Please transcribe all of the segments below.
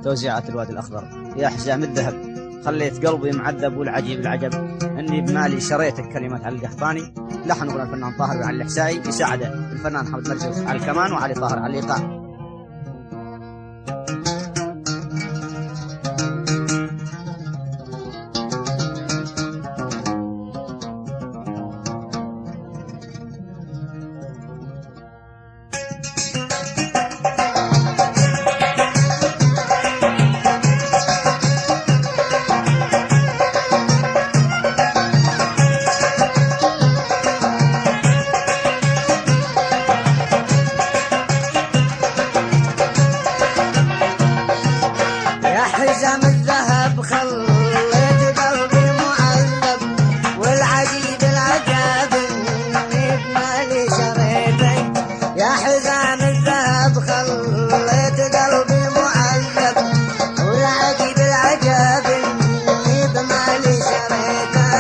توزيعات الوادي الأخضر. يا حزام الذهب خليت قلبي معذب والعجيب العجب، إني بمالي شريتك كلمات علي القحطاني، لحن وغنى الفنان طاهر وعلي الحسائي، يساعده الفنان حمد مرزوق على الكمان وعلي طاهر على الإيقاع. حزام الذهب خليت قلبي معذب والعجيب العجاب اني بمالي شريتك. يا حزام الذهب خليت قلبي معذب والعجيب العجاب اني بمالي شريتك.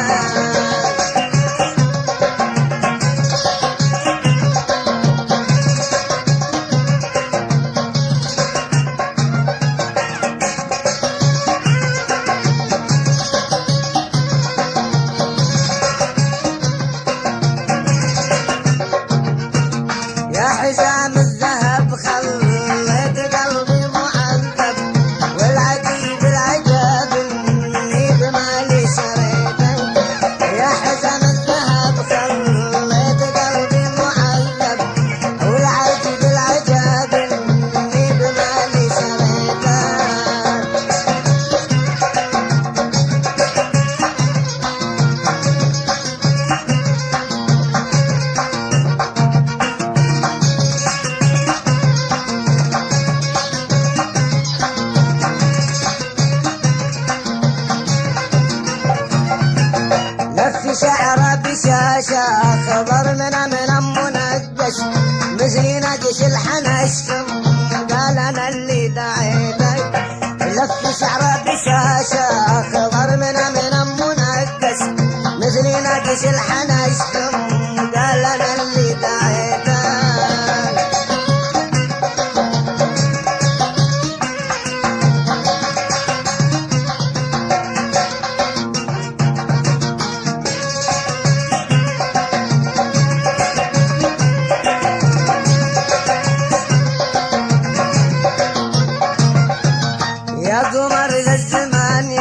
يا حزام الذهب خليت قلبي معذب والعجيب العجاب اني بمالي شريتك. يا حزام الذهب خليت قلبي معذب والعجيب العجاب اني بمالي شريتك. لف شعره بشاشة خضر من منقش مثل نقش الحنش قال انا اللي دعيتك. لف شعره بشاشة خضر من منقش مثل نقش الحنش قال انا اللي دعيتك. يا قمر ذا الزمان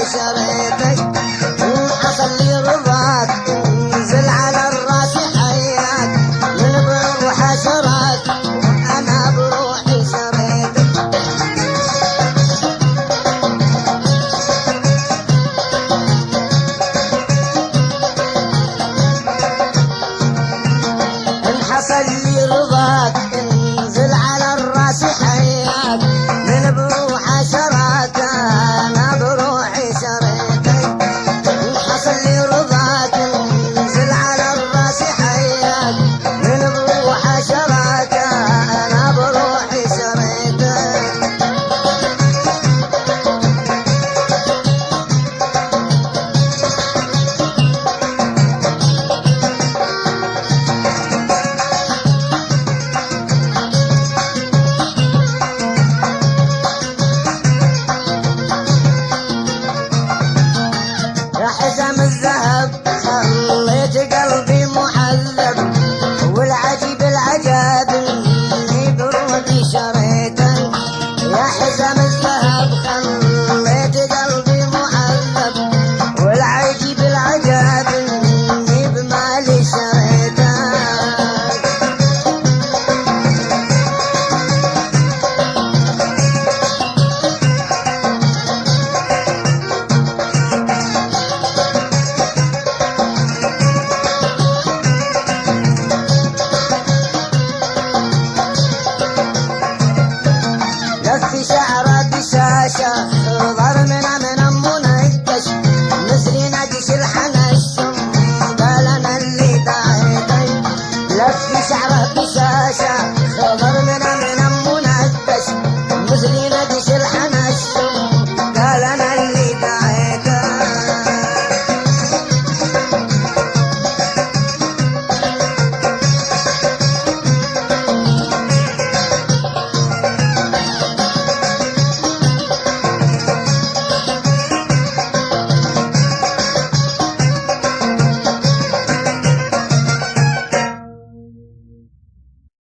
شريتك